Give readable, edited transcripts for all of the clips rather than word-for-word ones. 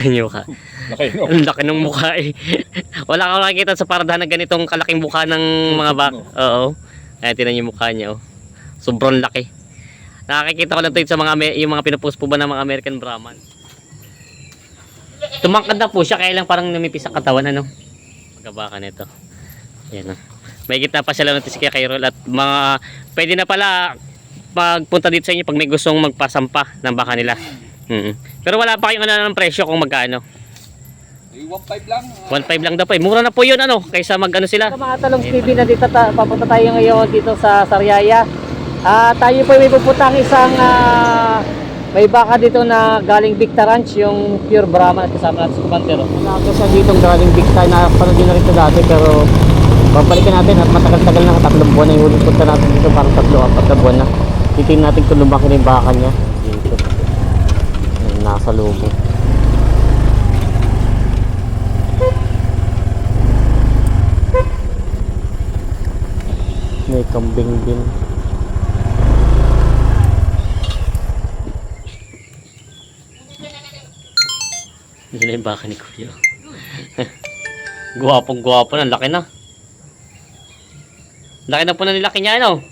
Yung mukha. Laki, no? Ang laki ng mukha eh. Wala ka makikita sa paradahan ng ganitong kalaking mukha ng mga baka. Oo. Ayan, tinan yung mukha niya. Oh. Sobrang laki. Nakakikita ko lang ito sa mga, yung mga pinupost po ba ng mga American Brahman. Tumangkad na po siya, kaya lang parang namipis sa katawan, ano. Pagkabaka nito. Ayan, oh. May kita pa sila natin si Kuya Cairol at mga, pwede na pala magpunta dito sa inyo pag may gustong magpasampa ng baka nila. Pero wala pa kayong ano ng presyo kung magkano. 1.5 lang. 1.5 lang daw po eh. Mura na po yun ano, kaysa mag-ano sila. Mga Talong TV na dito, papunta tayo ngayon dito sa Sariaya. Tayo po may puputang isang may baka dito na galing Victa Ranch, yung pure Brahman at kasama natin sa Kumantero. Wala siya dito galing Victa, na parang din na rin ito dati pero babalikan natin at matagal-tagal na, 3 buwan na yung huling punta natin dito, parang 3-4 na buwan na. Titingnan natin kung lumaki na yung baka niya dito. Nasa lubo. May kambing din. Yun na yung baka ni Kuya. Guwapong guwapo na, laki na. Laki na po na nilaki niya, ano?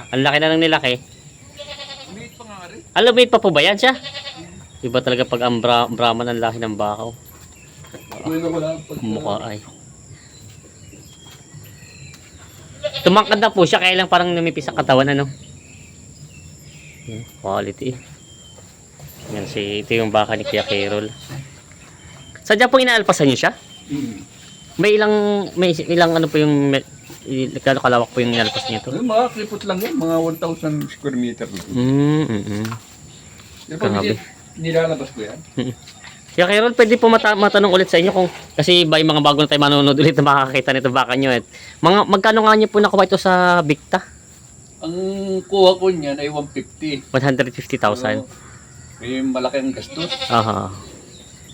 Ang laki na ng nilaki. Umiit pa nga rin. Alam mo, pa po ba yan siya? Iba talaga pag ang Brahman ang laki ng bakaw. Mukha ay. Tumangkad na po siya, kaya lang parang namipis sa katawan, ano. Quality. Yan ito yung baka ni Kuya Cairol. Sadya po inaalpasan niyo siya? May ilang ano po yung kalawak po yung inalpas niyo ito? Mga kripot lang yan, mga 1,000 square meter lang. Yung pag nilalabas ko yan. Kuya Cairol, pwede po matanong ulit sa inyo kung, kasi ba yung mga bago na tayo manonood ulit na makakakita nito baka nyo. Magkano nga nyo po nakuha ito sa Victa? Ang kuha ko niyan ay 150. 150,000. May malaki ang gastos. Aha.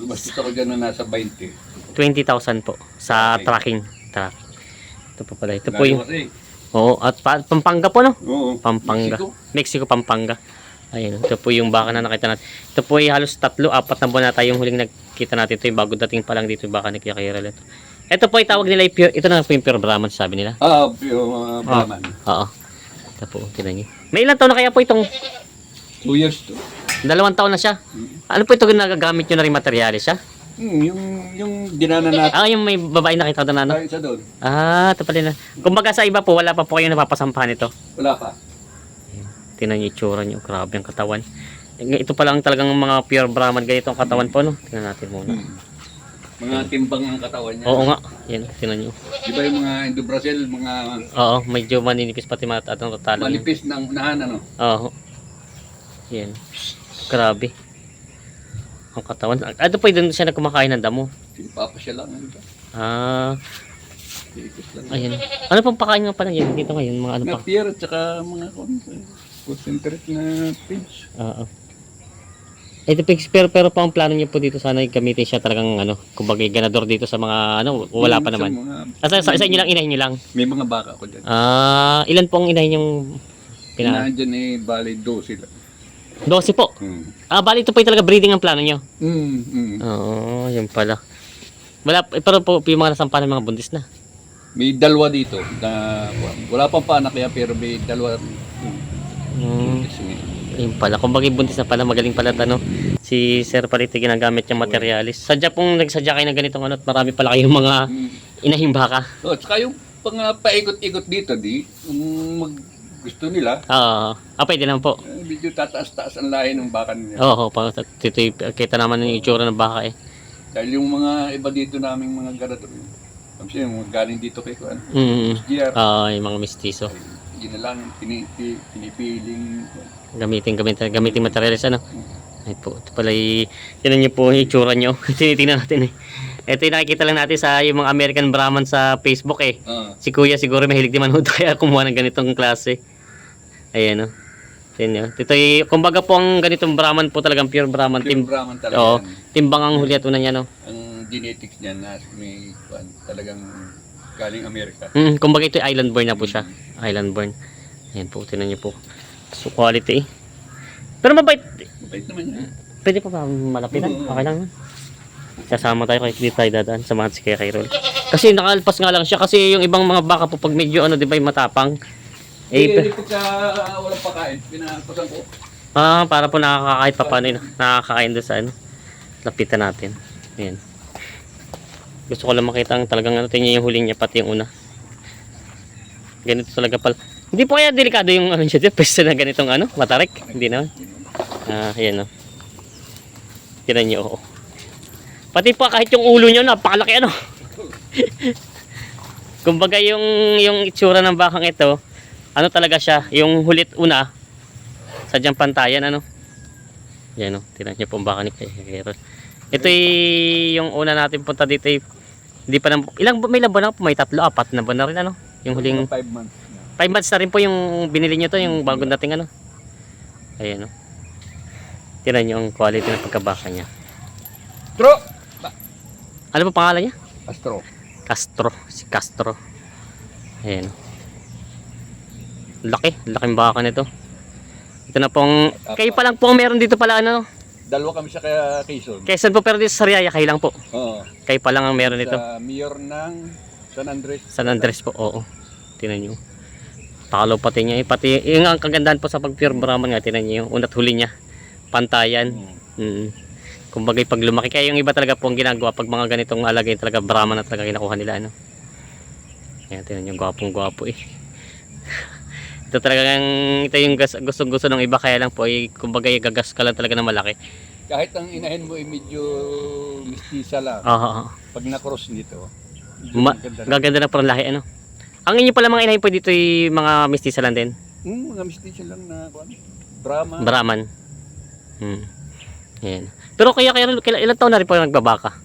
Gumastos ako dyan na nasa 20. 20,000 po sa tracking. Ito po pala. Ito po yung, Kasi, oo, at Pampanga po, no? oo, Pampanga. Mexico, Pampanga. Ayun, ito po yung baka na nakita natin. Ito po ay halos 3-4 na buwan na tayong huling nakita natin. Ito yung bago dating pa lang dito yung baka ni Kuya Cairol. Ito po ay tawag nila yung pure, ito na po yung pure Brahman sabi nila. yung Brahman. Oo. Ito po, tinan nyo. May ilang taon na kaya po itong 2 years to. 2 taon na siya? Ano po ito nagagamit nyo na rin materyales siya? Yung dinana natin. Yung may babae nakita doon ano? Isa doon. Ito pala na. Kumbaga sa iba po, wala pa po kayong napapasampahan ito. Wala pa. Tinan nyo yung itsura nyo. Grabe ang katawan. Ito pa lang talagang mga pure Brahman ganito ang katawan po, no? Tingnan natin muna. Mga timbang ang katawan niya. Oo nga. Yan, tingnan nyo. Di ba yung mga Indo-Brazil, mga Oo, medyo maninipis pati mata at ang tatalo. malipis ng unahan, ano? Oo. Yan. Grabe. Ang katawan. Ano po doon siya na kumakain ng damo? Pinapapasya lang. Ano ba? Tiikos lang. Ayun. Ano pang pakain nga pala yan? Dito ngayon, mga ano pa? Mga pier at saka mga concentrate na fish. Oo. Ito pero pa ang plano niyo po dito sana gamitin siya talagang ano, kumbaga ganador dito sa mga ano, wala pa naman. Sa inyo lang, inahin niyo lang. May mga baka ko dyan. Ilan po ang inahin yung Inahan dyan eh, bali 12 lang. 12 po. Bali ito po yung talaga breeding ang plano niyo. Oo, yun pala. Wala, pero po yung mga nasampahan ng mga buntis na. May dalawa dito na wala pang panak kaya pero may dalawa. Yun pala, kumbaga buntis na pala, magaling pala ano. Si Sir Palito ginagamit yung materialis. Sadya pong nagsadya kayo ng ganitong ano at marami pala kayong mga inahing baka. Oh, at saka yung pang paikot-ikot dito gusto nila. Pwede naman po. Medyo tataas-taas ang lahi ng baka nila. Oo, kita naman yung itsura ng baka eh. Dahil yung mga iba dito naming mga ganador, kasi yung galing dito kay Kuan. Yung mga mestizo. Yun na lang, pinipiling. Gamitin materialis ano. Ay po, ito pala tinan niyo po yung itsura niyo. Tinitingnan natin eh. Ito yung nakikita lang natin sa yung mga American Brahman sa Facebook eh. Si Kuya siguro mahilig din manood kaya kumuha ng ganitong klase. Ayan o. Tingnan. Ito yung, kumbaga po ang ganitong Brahman po talagang pure Brahman. Pure Brahman talaga. Oo, timbang ang huli at una niya no. Ang genetics niya na may talagang galing Amerika. Kumbaga ito island born na po siya. Island born. Ayan po, tingnan niyo po. So quality. Pero mabait. Mabait naman yan. Pwede pa ba malapitan? Okay lang. Kasama tayo kahit di tayo dadaan. Samahan si Kuya Kairol. Kasi nakalpas nga lang siya. Kasi yung ibang mga baka po pag medyo ano, di ba, yung matapang. Hindi pagka walang pagkain, pinagpasan ko. Para po nakakakahit pa paano yun. Nakakakain doon sa ano. Lapitan natin. Ayan. Gusto ko lang makita ang talagang ano, tingnan yung huli niya pati yung una. Ganito talaga pala. Hindi po kaya delikado yung ano siya, pwesto na ganitong ano, matarik. Hindi naman. Ayan o. Tinan niyo, oo. Pati pa kahit yung ulo niyo, napakalaki ano. Kumbaga yung itsura ng bakang ito, ano talaga siya, yung hulit una, sadyang pantayan ano. Yan o, tinan niyo po ang baka ni Kairol. Ito yung una natin punta dito, hindi pa na, may ilang buwan na po, may 3, 4 na buwan na rin ano. Yung huling 5 months. 5 months na rin po yung binili nyo to, yung bagong dating ano. Ayan o. Tinan nyo ang quality ng pagkabaka niya. Astro! Ano po pangalan niya? Astro. Castro. Si Castro. Ayan o. Laking baka nito. Ito na pong, kayo pa lang po meron dito pala ano. Dalawa kami sa Quezon. Quezon po pero dito sa Sariaya, kayo lang po. Oo. Kayo pa lang ang meron dito. Sa mayor ng San Andres. San Andres po, oo. Tinan nyo. Talo pati niya. Pati, yung ang kagandahan po sa pag pure Brahman nga, tinan nyo yung unat huli niya. Pantayan. Kumbaga pag lumaki. Kaya yung iba talaga po ang ginagawa pag mga ganitong alagay talaga Brahman na talaga kinakuha nila. Ano? Ayan, tinan nyo. Gwapong gwapo eh. Ito talagang, ito yung gusto ng iba. Kaya lang po, kumbaga gagas ka lang talaga na malaki. Kahit ang inahin mo ay medyo mistisa lang. Oo. Pag na-cross dito. Gaganda na parang lahi ano. Ang inyo pala mga inahin po dito yung mga mistisa lang din. Mga mistisa lang na Brahman. Brahman. Ayan. Pero kaya ilang taon na rin po nagbabaka?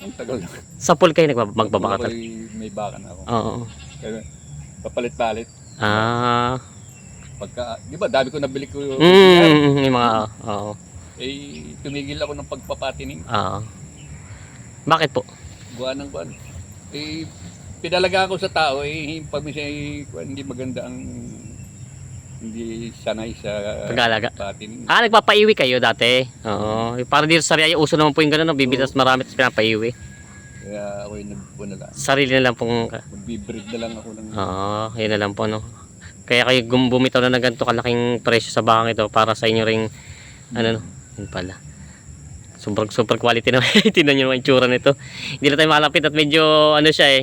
Ang tagal na. Sa pool kayo magbabaka talaga? May baka na ako. Oo. Kaya papalit-palit. Pagka, di ba, dami ko nabili ko yung yung mga, oo. Tumigil ako ng pagpapatining. Bakit po? Buwan ng buwan. Pinalaga ako sa tao, pag minsan hindi maganda ang hindi sanay sa Pag-alaga. patining. Nagpapaiwi kayo dati? Oo. Para dito sa Sariaya, uso naman po yung gano'n, no? Bibitas marami tapos pinapaiwi. Kaya ako yung nagpupo na lang. Sarili na lang pong, Magbibreed na lang ako ng... yun na lang po, no? Kaya kayo bumitaw na ng ganito kalaking presyo sa bakang ito para sa inyo ring, ano, no? Yun pala. Super quality naman. Tingnan nyo naman yung tsura nito. Hindi na tayo makalapit at medyo, ano siya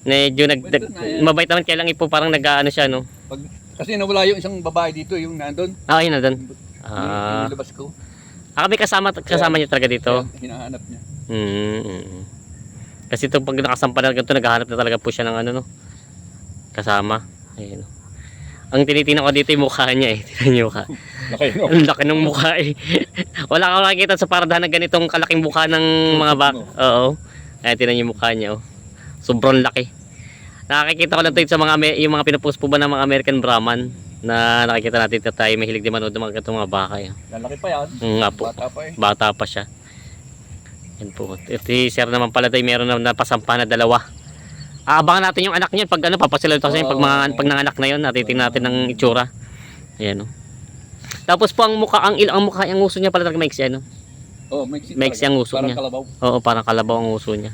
medyo mabait naman, kaya lang po parang nag-ano siya, no? Kasi nawala yung isang babae dito, yung nandun. Yun na doon. Nilabas ko. May kasama niya talaga dito. Kaya hinahanap niya. Kasi ito pag nakasampa na ganito, naghahanap na talaga po siya ng ano, no? Kasama. Ayun. Ang tinitingnan ko dito yung mukha niya Tingnan niyo mukha. Laki, no? Ang laki ng mukha Wala ka makikita sa paradahan ng ganitong kalaking mukha ng mga bak. Oo. Ayan, tingnan niyo yung mukha niya. Sobrang laki. Nakikita ko lang ito sa yung mga pinupost po ba ng mga American Brahman na nakikita natin tayo mahilig din manood ng mga baka. Lalaki pa yan. Nga po. Bata pa Bata pa siya. Yan po. Ito sir naman pala tayo meron na napasampa na 2. Aabangan natin yung anak niya pag papasilaw ito kasi pag nanganak na yun, natitingnan natin ng itsura. Ayan o. Tapos po ang mukha, ang uso niya pala talaga maiksi ano. Maiksi ang uso niya. Kalabaw. Oo, parang kalabaw ang uso niya.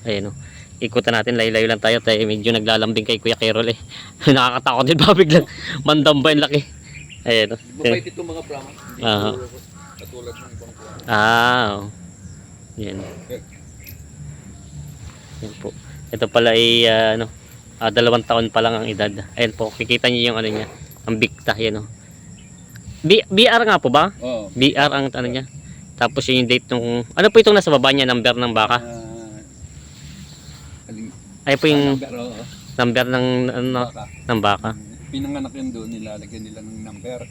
Ayan o. Ikutan natin, layo-layo lang tayo. Medyo naglalambing kay Kuya Kairol Nakakatakot din ba biglang mandamba yung laki. Ayan o. Mabait itong mga Brahman. Hindi katulad ng ibang Brahman. Yan. Yan po. Ito pala ay 2 taon pa lang ang edad. Ayan po, kikita niyo yung ano niya, ang bikta, yan o. BR nga po ba? Oo. BR ang ano niya. Tapos yung date nung, ano po itong nasa baba niya, number ng baka? Ay po yung number ng baka. Ng baka. Pinanganak yun doon, nilalagyan nila ng number.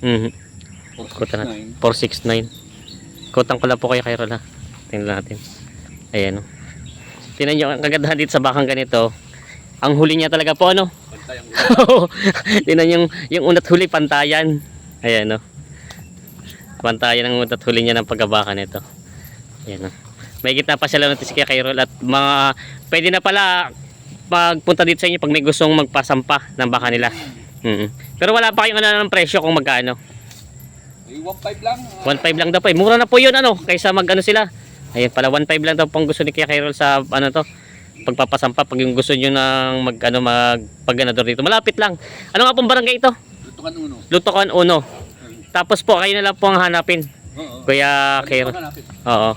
469. Kutang ko lang po kayo kay Rola. Tingnan natin. Ayan o. Tingnan nyo, ang kagandahan dito sa bakang ganito, ang huli niya talaga po ano? Pantayang Tingnan yung unat huli, pantayan. Ayan o. Pantayan ang unat huli niya ng pagkabaka nito. Ayan o. May gitna pa siya lang natin si Kuya Kairol at pwede na pala magpunta dito sa inyo pag may gustong magpasampa ng baka nila. Pero wala pa kayong ano ng presyo kung magkano. 1.5 lang. 1.5 lang daw po. Mura na po yun ano, kaysa mag ano sila. Ayan pala, 1.5 lang daw pong gusto ni Kuya Carol sa ano to, pagpapasampa pag yung gusto niyo nang pagganador dito. Malapit lang. Ano nga pong barangay ito? Lutukan uno. Lutokan Uno. Tapos po kayo na lang po ang hanapin. Oo. Kuya Carol. Oo.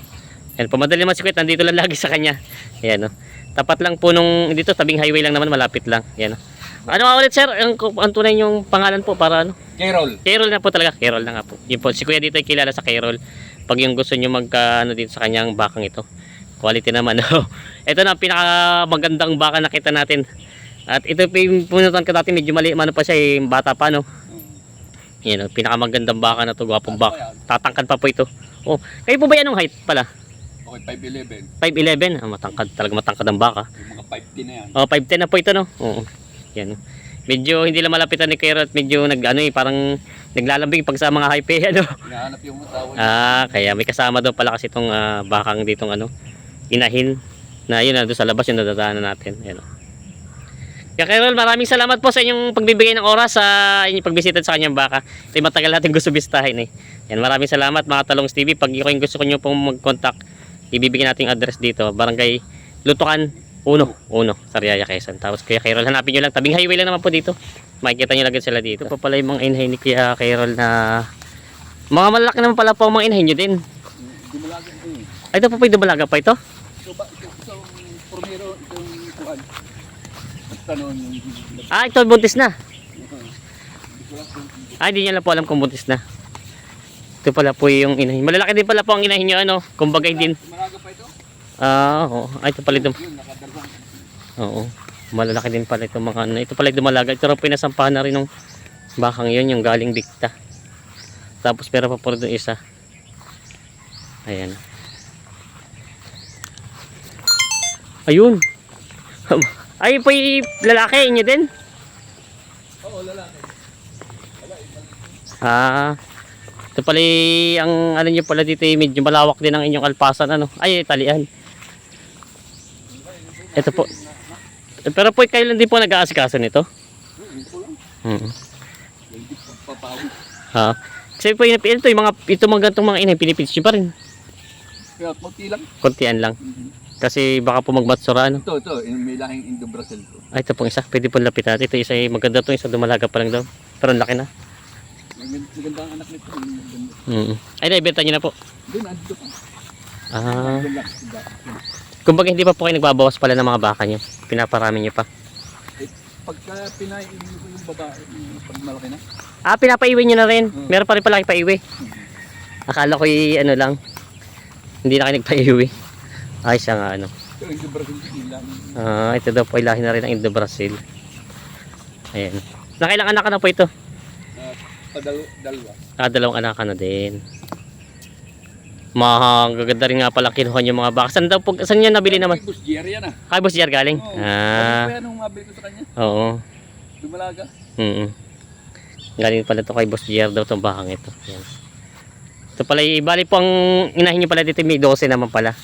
Yan po, madali man si Kuya, nandito lang lagi sa kanya. Ayan, no. Tapat lang po nung dito, tabing highway lang naman, malapit lang. Ayan, no. Ano nga ulit sir, ang tunay yung pangalan po para ano? Carol. Carol na po talaga, Carol na nga po. Yun po, si Kuya dito ay kilala sa Carol. Pag yung gusto nyo ano dito sa kanyang bakang ito. Quality naman. Ito na, pinakamagandang baka nakita natin. At ito po yung punutan ka natin, medyo mali, ano pa siya, bata pa, no? Yan, pinakamagandang baka na to, gwapong baka. Tatangkad pa po ito. Oh, kayo po ba yan ang height pala? Okay, 5'11". 5'11", matangkad, talaga matangkad ang baka. Yung mga 5'10" na yan. Oh, 5'10" na po ito, no? Oo. Yan. Medyo hindi lang malapitan ni Carol at medyo parang naglalambing pag sa mga hype, ano. Hinahanap yung tao. Kaya may kasama daw pala kasi itong bakang ditong inahin na yun doon sa labas yung nadadaanan natin. Yan. Kaya Carol, maraming salamat po sa inyong pagbibigay ng oras sa inyong pagbisita sa kanyang baka. Ito yung matagal natin gusto bistahin eh. Yan, maraming salamat mga Talongs TV. Pag yung gusto ko nyo pong mag-contact, ibibigay natin yung address dito. Barangay Lutukan Uno, Sariaya, Quezon. Tapos Kuya Carol, hanapin nyo lang. Tabing highway lang naman po dito. Makikita nyo lang sila dito. Ito pa pala yung mga inhay ni Kuya Carol na mga malaki naman pala po ang mga inhay nyo din. Dumalaga ito eh. Ay, ito po pa yung dumalaga pa ito? Ito promero, itong kuhan. Basta noon yung... Ito buntis na. Hindi niya lang po alam kung buntis na. Ito pala po yung inahin. Malalaki din pala po ang inahin nyo, ano. Kumbaga din. Dumalaga pa ito? Oo. Ito pala ito. Yun, nakadalawang. Oo. Malalaki din pala ito mga ano. Ito pala yung dumalaga. Ito rin po pinasampahan na rin ng bakang yun, yung galing bikta. Tapos pero pa po doon isa. Ayan. Ayun. Ay po yung lalaki inyo din? Oo, lalaki. Ito pala ang ano nyo pala dito medyo malawak din ang inyong kalpasan ano. Ay talian. Ito po. Pero po kayo lang din po nag-aasikaso nito? Hindi papawid. Kasi po ito yung mga gantong mga inay pinipits nyo pa rin. Kaya konti lang. Kontian lang. Kasi baka po magmatsura ano. Ito, may lahing Indo-Brazil to. Ito pong isa, pwede po lapitan. Ito isa maganda to, isa dumalaga pa lang daw. Pero ang laki na. Maganda ang anak nito. Ay, naibenta nyo na po. Doon, andito pa. Doon lang. Kumbaga hindi pa po kayo nagbabawas pala ng mga baka nyo. Pinaparami nyo pa. Pagka pinaiwi ko yung babae, pag malaki na. Pinapaiwi nyo na rin. Meron pa rin pala kayo paiwi. Akala ko ano lang. Hindi na kayo nagpaiwi. Ay, siya nga ano. Ito, Indo-Brazil lang. Ito daw po ilahin na rin ang Indo-Brazil. Ayan. Nakailang anak ka na po ito? Dalawa. Dalawang anak ka na din. Magaganda rin nga pala kinuha yung mga baka. Saan niya nabili naman? Kay Boss Jerry yan ah. Kay Boss Jer galing? Oo. Ano pa yan nung mabili ko sa kanya? Oo. Dumalaga. Galing pala to kay Boss Jer daw itong bakang ito. Ayan. Ito pala, bali po ang inahin nyo pala dito may 12 naman pala.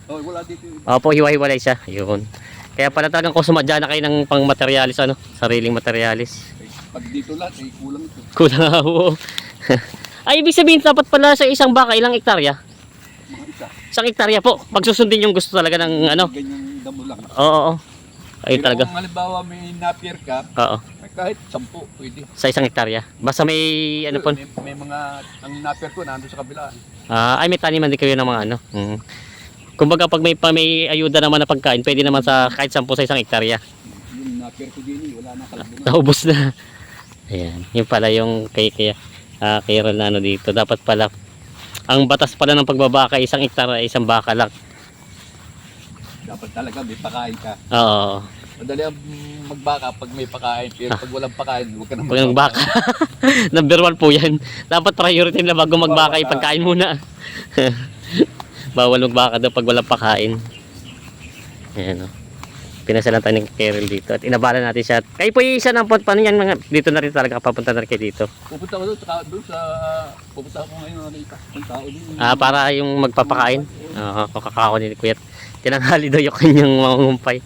Oh, wala dito. Opo, hiwa-hiwalay siya. Yun. Kaya pala talagang kung sumadya na kayo ng pang materialis, ano? Sariling materialis. Pag dito lahat, kulang ito. Kulang nga po. Ay, ibig sabihin dapat pala sa isang baka, ilang hektarya? Mga isa. Isang hektarya po. Pag susundin yung gusto talaga ng ano. Ganyang damo lang. Oo. Ayun Pero talaga. kung halimbawa may napier ka, Oo. kahit 10 pwede. Sa isang hektarya. Basta may ano po. May mga, ang napier ko nandun sa kabila. Ay, may taniman din kayo ng mga ano. Kumbaga pag may ayuda naman na pagkain, pwede naman sa kahit 10 sa isang hektarya. Yung napier ko din, wala na kalbo na. Naubos na. Ayan. Yung pala yung kay Carol na ano dito. Dapat pala, ang batas pala ng pagbabaka, isang hektarya, isang baka lang. Dapat talaga may pakain ka. Oo. Madali ang magbaka pag may pakain. Pero pag walang pakain, huwag ka na Pag nagbaka. Number 1 po yan. Dapat priority na bago magbaka, ipagkain muna. Bawal magbaka daw pag walang pakain. Ayan o. Pinasalan tayo ng Carol dito. At inabala natin siya. Kayo po yung isa ng paano yan, dito na rin talaga, papunta na rin kayo dito. Pupunta ko pupunta ako ngayon ng tao din. Para yung magpapakain. Oo, kakao ni Kuya. Tinanghali daw yung kanyang mangungumpay.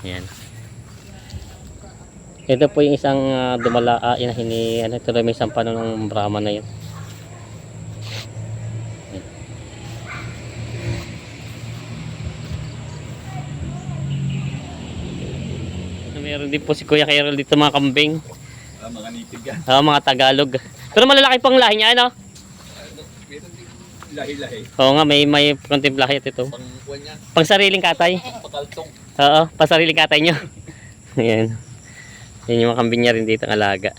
Ayan. Ito po yung isang inahin ni ito na may isang panunong Brahman na yun. Meron din po si Kuya Carol dito mga kambing. Mga nipig yan. Mga Tagalog. Pero malalaki pang lahi niya, ano? Meron din lahi-lahi. Oo nga, may konting lahi ito. Pangkuhan yan. Pang sariling katay. Pakaltong. Oo, pang sariling katay nyo. Ayan. Yan yung mga kambing niya rin dito ang alaga.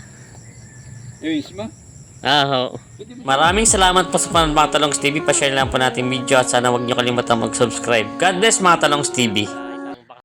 Isma. Oo. Maraming salamat po sa panonood mga Talongs TV. Pa-share lang po natin video at sana huwag nyo kalimutan mag-subscribe. God bless mga Talongs TV.